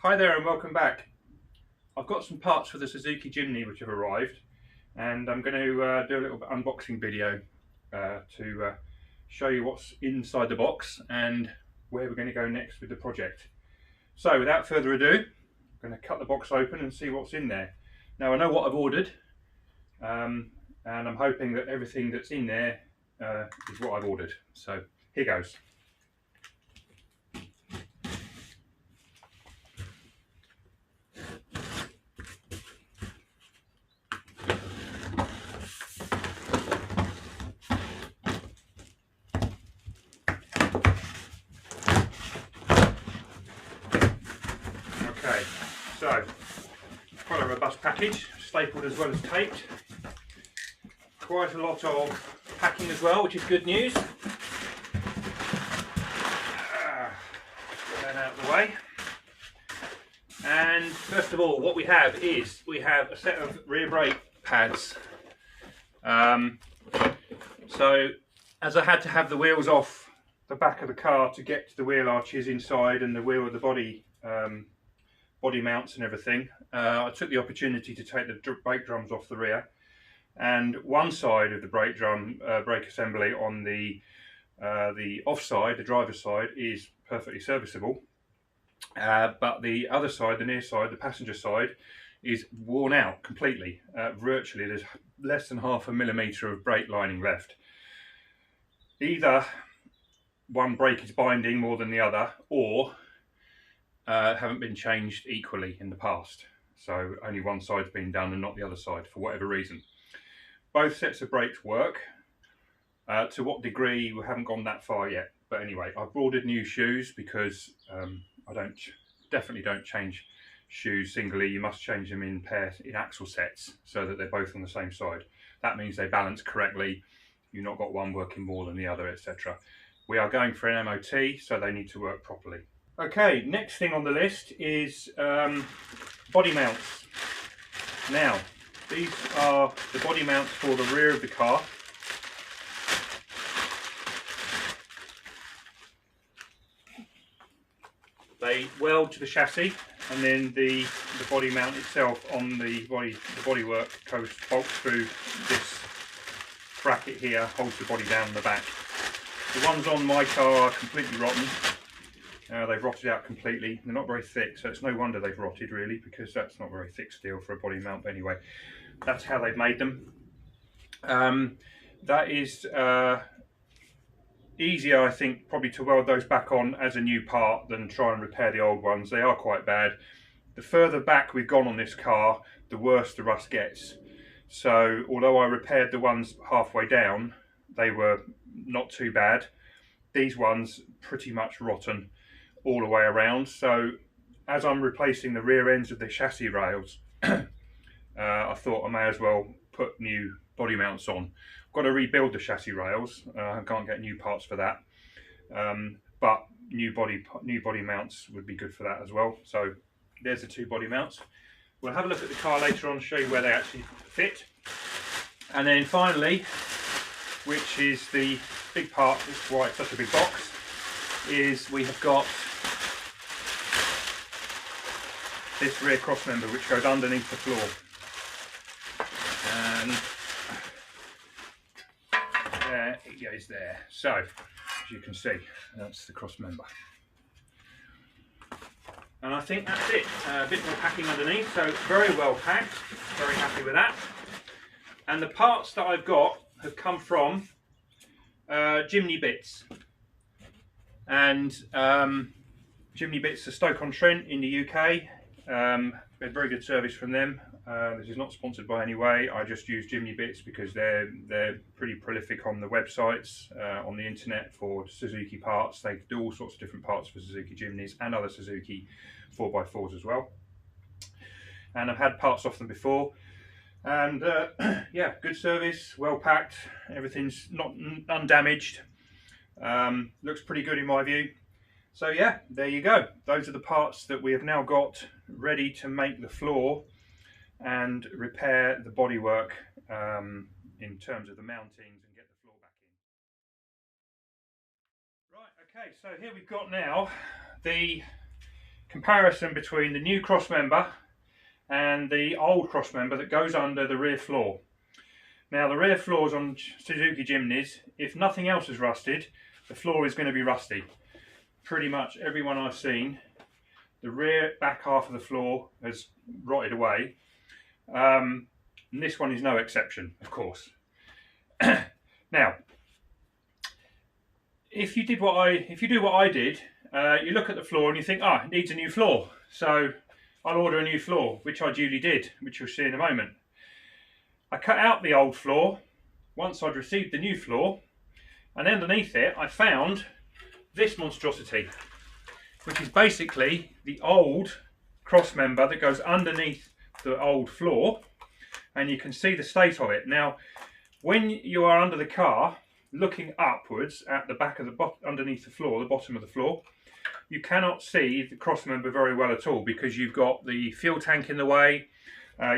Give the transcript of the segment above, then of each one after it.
Hi there and welcome back. I've got some parts for the Suzuki Jimny which have arrived, and I'm going to do a little unboxing video to show you what's inside the box and where we're going to go next with the project. So without further ado, I'm going to cut the box open and see what's in there. Now I know what I've ordered, and I'm hoping that everything that's in there is what I've ordered. So here goes. Okay, so quite a robust package, stapled as well as taped. Quite a lot of packing as well, which is good news. Get that out of the way. And first of all, what we have is a set of rear brake pads. So as I had to have the wheels off the back of the car to get to the wheel arches inside and the wheel of the body mounts and everything, I took the opportunity to take the brake drums off the rear, and one side of the brake drum brake assembly on the offside, the driver's side, is perfectly serviceable, but the other side, the near side, the passenger side, is worn out completely. Virtually there's less than half a millimetre of brake lining left. Either one brake is binding more than the other, or haven't been changed equally in the past. So only one side's been done and not the other side for whatever reason. Both sets of brakes work. To what degree, we haven't gone that far yet. But anyway, I've ordered new shoes because I definitely don't change shoes singly. You must change them in pairs, in axle sets, so that they're both on the same side. That means they balance correctly. You've not got one working more than the other, etc. We are going for an MOT, so they need to work properly. Okay, next thing on the list is body mounts. Now, these are the body mounts for the rear of the car. They weld to the chassis, and then the body mount itself on the bodywork goes bolts through this bracket here, holds the body down in the back. The ones on my car are completely rotten. They've rotted out completely. They're not very thick, so it's no wonder they've rotted really, because that's not very thick steel for a body mount. But anyway, that's how they've made them. That is easier, I think, probably to weld those back on as a new part than try and repair the old ones. They are quite bad. The further back we've gone on this car, the worse the rust gets. So although I repaired the ones halfway down, they were not too bad. These ones pretty much rotten all the way around. So as I'm replacing the rear ends of the chassis rails, I thought I may as well put new body mounts on. I've got to rebuild the chassis rails. I can't get new parts for that, but new body mounts would be good for that as well. So there's the two body mounts. We'll have a look at the car later on, show you where they actually fit. And then finally, which is the big part, this is why it's such a big box, is we have got this rear cross member which goes underneath the floor. And there it goes there. So, as you can see, that's the cross member. And I think that's it. A bit more packing underneath, so very well packed. Very happy with that. And the parts that I've got have come from Jimny bits. And Jimny bits are Stoke-on-Trent in the UK. We had very good service from them. This is not sponsored by any way. I just use Jimny bits because they're pretty prolific on the websites, on the internet for Suzuki parts. They do all sorts of different parts for Suzuki Jimnys and other Suzuki 4x4s as well. And I've had parts off them before. And yeah, good service, well packed. Everything's not undamaged. Looks pretty good in my view. So yeah, there you go. Those are the parts that we have now got ready to make the floor and repair the bodywork in terms of the mountings and get the floor back in. Right, okay, so here we've got now the comparison between the new cross member and the old cross member that goes under the rear floor. Now the rear floors on Suzuki Jimnys, if nothing else is rusted, the floor is going to be rusty. Pretty much every one I've seen, the rear back half of the floor has rotted away. And this one is no exception, of course. Now, if you do what I did, you look at the floor and you think, it needs a new floor. So I'll order a new floor, which I duly did, which you'll see in a moment. I cut out the old floor once I'd received the new floor, and underneath it I found this monstrosity, which is basically the old cross member that goes underneath the old floor, and you can see the state of it. Now, when you are under the car, looking upwards at the back of the underneath the floor, the bottom of the floor, you cannot see the cross member very well at all, because you've got the fuel tank in the way,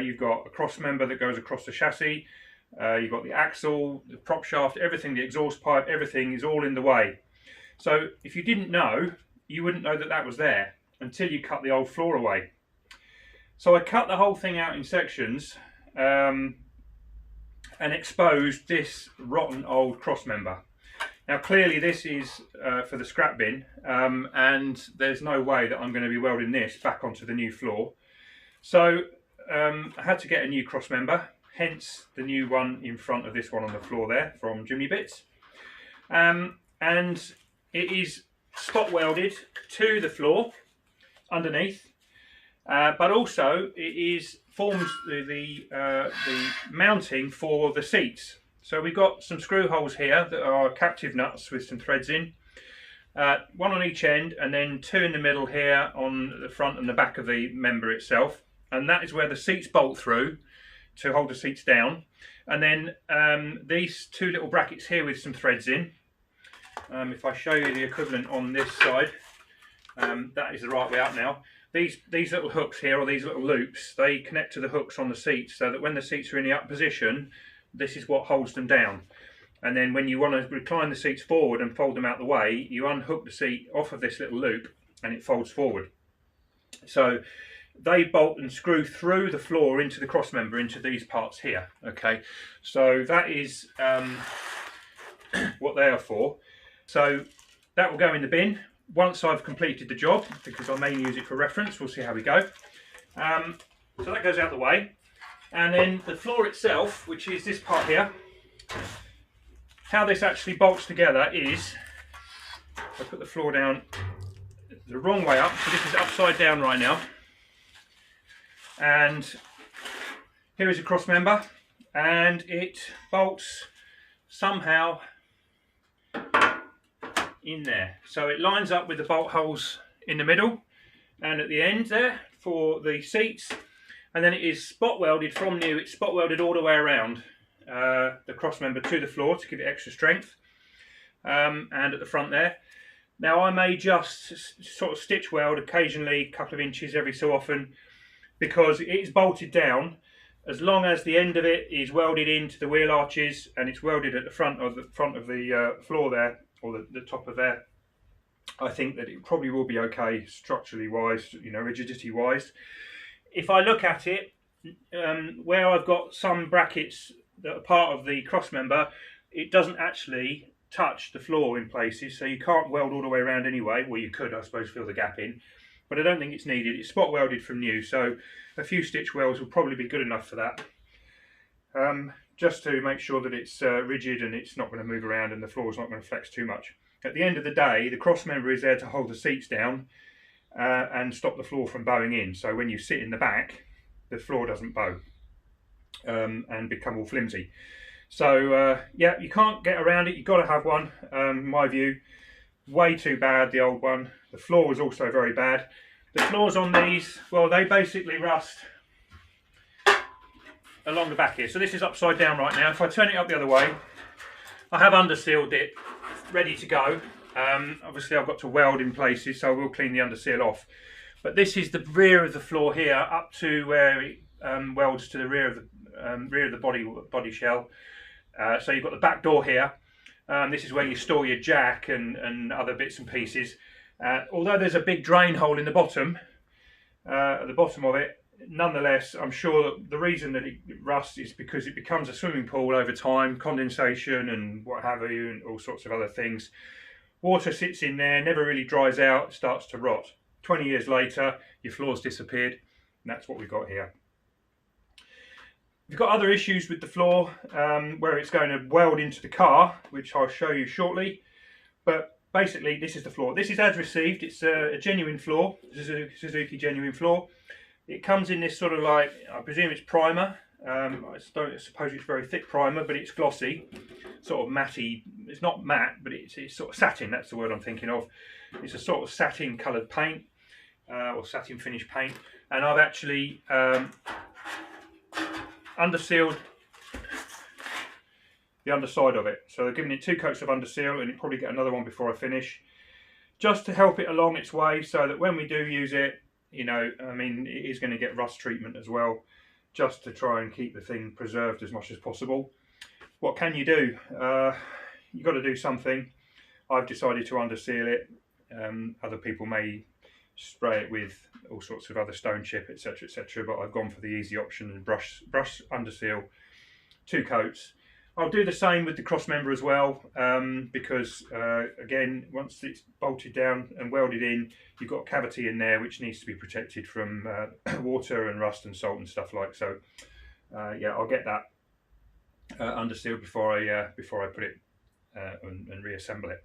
you've got a cross member that goes across the chassis, you've got the axle, the prop shaft, everything, the exhaust pipe, everything is all in the way. So if you didn't know, you wouldn't know that that was there until you cut the old floor away. So I cut the whole thing out in sections and exposed this rotten old cross member. Now clearly this is for the scrap bin, and there's no way that I'm going to be welding this back onto the new floor. So I had to get a new cross member, hence the new one in front of this one on the floor there from Jimny Bits. And it is spot welded to the floor underneath, but also it forms the mounting for the seats. So we've got some screw holes here that are captive nuts with some threads in, one on each end, and then two in the middle here on the front and the back of the member itself, and that is where the seats bolt through to hold the seats down. And then these two little brackets here with some threads in. If I show you the equivalent on this side, that is the right way up now. These little hooks here, or these little loops, they connect to the hooks on the seats, so that when the seats are in the up position, this is what holds them down. And then when you want to recline the seats forward and fold them out the way, you unhook the seat off of this little loop and it folds forward. So they bolt and screw through the floor into the cross member, into these parts here. Okay, so that is what they are for. So that will go in the bin once I've completed the job, because I may use it for reference. We'll see how we go. So that goes out the way. And then the floor itself, which is this part here, how this actually bolts together is, I put the floor down the wrong way up, so this is upside down right now. And here is a cross member, and it bolts somehow in there. So it lines up with the bolt holes in the middle and at the end there for the seats. And then it is spot welded from new. It's spot welded all the way around the cross member to the floor to give it extra strength, and at the front there. Now I may just sort of stitch weld occasionally, a couple of inches every so often, because it is bolted down. As long as the end of it is welded into the wheel arches and it's welded at the front of the floor there, or the top of there, I think that it probably will be okay structurally wise, rigidity wise. If I look at it, where I've got some brackets that are part of the cross member, it doesn't actually touch the floor in places, so you can't weld all the way around anyway. Well, you could, I suppose, fill the gap in, but I don't think it's needed. It's spot welded from new, so a few stitch welds will probably be good enough for that. Just to make sure that it's rigid and it's not going to move around and the floor's not going to flex too much. At the end of the day, the cross member is there to hold the seats down and stop the floor from bowing in. So when you sit in the back, the floor doesn't bow and become all flimsy. So yeah, you can't get around it. You've got to have one. In my view, way too bad, the old one. The floor was also very bad. The floors on these, well, they basically rust along the back here. So this is upside down right now. If I turn it up the other way, I have undersealed it, ready to go. Obviously I've got to weld in places, so I will clean the underseal off. But this is the rear of the floor here, up to where it welds to the rear of the body shell. So you've got the back door here. This is where you store your jack and other bits and pieces. Although there's a big drain hole in the bottom, at the bottom of it, nonetheless, I'm sure that the reason that it rusts is because it becomes a swimming pool over time, condensation and what have you, and all sorts of other things. Water sits in there, never really dries out, starts to rot. 20 years later, your floor's disappeared, and that's what we've got here. We've got other issues with the floor, where it's going to weld into the car, which I'll show you shortly. But basically, this is the floor. This is as received. It's a genuine floor, Suzuki genuine floor. It comes in this sort of like, I presume it's primer. I suppose it's very thick primer, but it's glossy, sort of matty. It's not matte, but it's sort of satin. That's the word I'm thinking of. It's a sort of satin coloured paint, or satin finish paint. And I've actually undersealed the underside of it. So they're giving it 2 coats of underseal, and you'll probably get another one before I finish, just to help it along its way, so that when we do use it, you know, I mean, it is going to get rust treatment as well, just to try and keep the thing preserved as much as possible. What can you do? You've got to do something. I've decided to underseal it. Other people may spray it with all sorts of other stone chip, etc, etc, but I've gone for the easy option and brush underseal 2 coats. I'll do the same with the cross member as well, because again, once it's bolted down and welded in, you've got a cavity in there which needs to be protected from water and rust and salt and stuff like so. Yeah, I'll get that undersealed before I put it and reassemble it.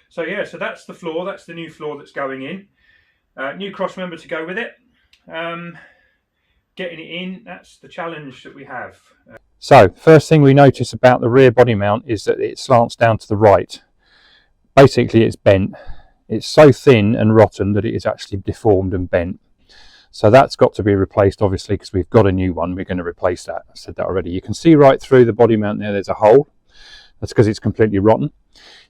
So yeah, so that's the floor. That's the new floor that's going in. New cross member to go with it. Getting it in, that's the challenge that we have. So first thing we notice about the rear body mount is that it slants down to the right. Basically it's bent. It's so thin and rotten that it is actually deformed and bent. So that's got to be replaced, obviously, because we've got a new one. We're going to replace that. I said that already. You can see right through the body mount there, there's a hole. That's because it's completely rotten.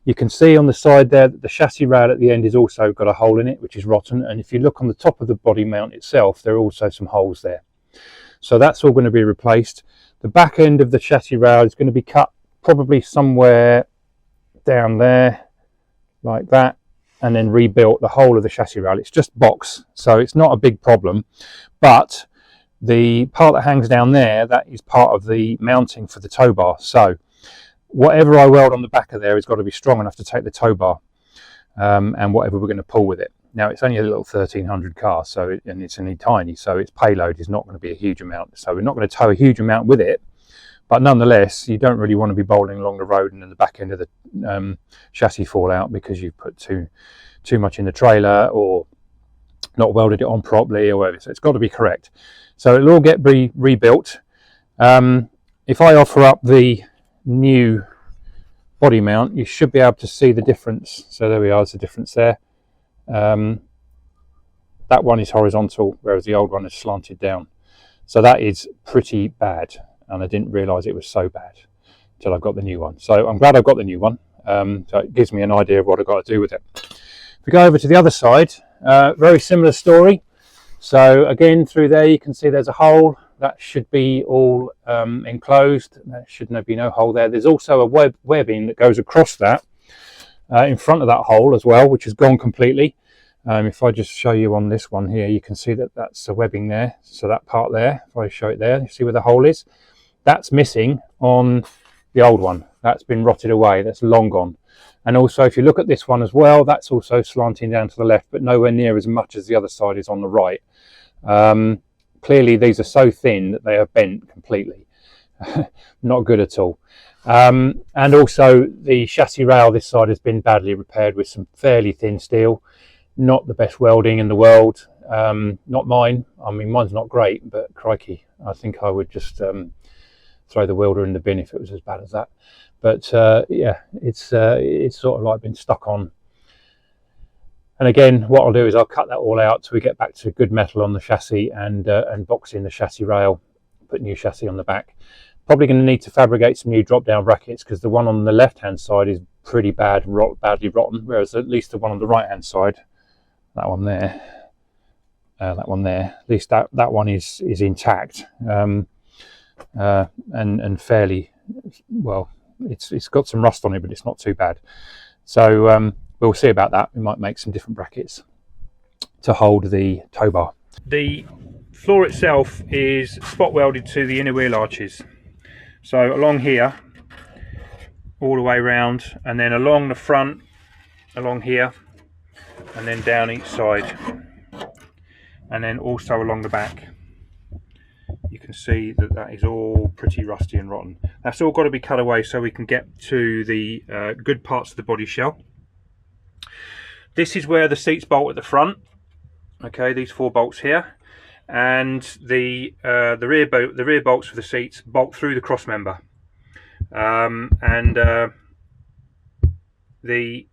You can see on the side there that the chassis rail at the end has also got a hole in it, which is rotten. And if you look on the top of the body mount itself, there are also some holes there. So that's all going to be replaced. The back end of the chassis rail is going to be cut probably somewhere down there, like that, and then rebuilt the whole of the chassis rail. It's just box, so it's not a big problem. But the part that hangs down there, that is part of the mounting for the tow bar. So whatever I weld on the back of there has got to be strong enough to take the tow bar and whatever we're going to pull with it. Now it's only a little 1300 car, so and it's only tiny, so its payload is not going to be a huge amount. So we're not going to tow a huge amount with it, but nonetheless, you don't really want to be bowling along the road and then the back end of the chassis fall out because you've put too much in the trailer or not welded it on properly or whatever. So it's got to be correct. So it'll all get rebuilt. If I offer up the new body mount, you should be able to see the difference. So there we are, there's a difference there. That one is horizontal, whereas the old one is slanted down. So that is pretty bad, and I didn't realise it was so bad until I've got the new one. So I'm glad I've got the new one. So it gives me an idea of what I've got to do with it. If we go over to the other side, very similar story. So again, through there you can see there's a hole. That should be all enclosed. There should be no hole there. There's also a webbing that goes across that in front of that hole as well, which has gone completely. If I just show you on this one here, you can see that that's a webbing there. So that part there, if I show it there, you see where the hole is? That's missing on the old one. That's been rotted away. That's long gone. And also, if you look at this one as well, that's also slanting down to the left, but nowhere near as much as the other side is on the right. Clearly, these are so thin that they are bent completely. Not good at all. And also, the chassis rail this side has been badly repaired with some fairly thin steel. Not the best welding in the world. Not mine. I mean, mine's not great, but crikey, I think I would just throw the welder in the bin if it was as bad as that. But yeah, it's sort of like been stuck on. And again, what I'll do is I'll cut that all out so we get back to good metal on the chassis and box in the chassis rail, put new chassis on the back. Probably going to need to fabricate some new drop-down brackets because the one on the left-hand side is pretty badly rotten, whereas at least the one on the right-hand side, that one there, at least that one is intact and fairly well. It's got some rust on it, but it's not too bad. So we'll see about that. We might make some different brackets to hold the tow bar. The floor itself is spot welded to the inner wheel arches. So along here, all the way around, and then along the front, along here, and then down each side, and then also along the back. You can see that that is all pretty rusty and rotten. That's all got to be cut away so we can get to the good parts of the body shell. This is where the seats bolt at the front. Okay, these 4 bolts here, and the rear bolts for the seats bolt through the cross member, the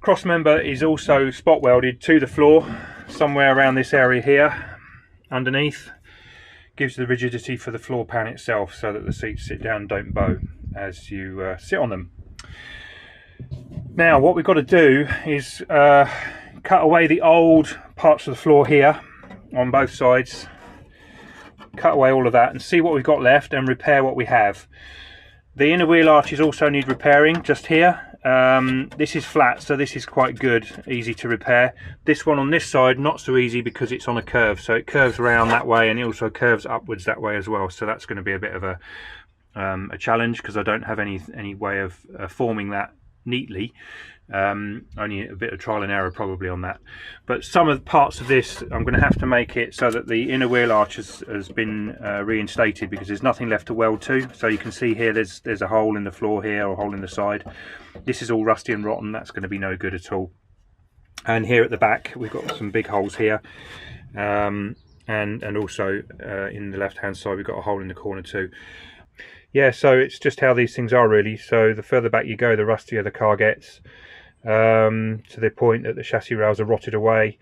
cross member is also spot welded to the floor somewhere around this area here underneath. Gives the rigidity for the floor pan itself so that the seats sit down and don't bow as you sit on them. Now what we've got to do is cut away the old parts of the floor here on both sides, cut away all of that and see what we've got left and repair what we have. The inner wheel arches also need repairing just here. This is flat, so this is quite good, easy to repair. This one on this side, not so easy because it's on a curve, so it curves around that way and it also curves upwards that way as well, so that's going to be a bit of a challenge because I don't have any way of forming that neatly. Only a bit of trial and error probably on that, but some of the parts of this I'm going to have to make it so that the inner wheel arch has been reinstated, because there's nothing left to weld to. So you can see here there's a hole in the floor here, or a hole in the side. This is all rusty and rotten, that's going to be no good at all. And here at the back we've got some big holes here, and also in the left hand side we've got a hole in the corner too. Yeah, so it's just how these things are really. So the further back you go, the rustier the car gets, to the point that the chassis rails are rotted away,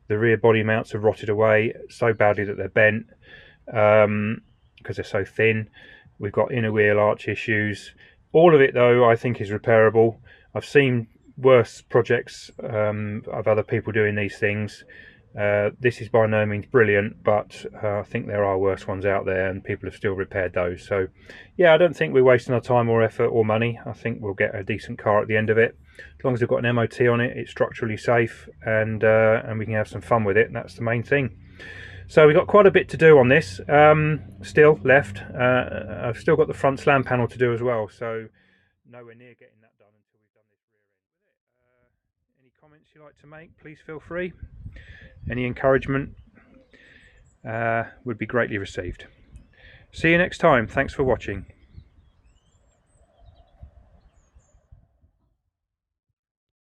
the rear body mounts have rotted away so badly that they're bent because they're so thin. We've got inner wheel arch issues. All of it though I think is repairable. I've seen worse projects of other people doing these things. This is by no means brilliant, but I think there are worse ones out there and people have still repaired those. So yeah, I don't think we're wasting our time or effort or money. I think we'll get a decent car at the end of it. As long as we've got an MOT on it, it's structurally safe, and we can have some fun with it, and that's the main thing. So we've got quite a bit to do on this still left. I've still got the front slam panel to do as well, so nowhere near getting that done until we've done this rear end. Any comments you'd like to make, please feel free. Any encouragement would be greatly received. See you next time. Thanks for watching.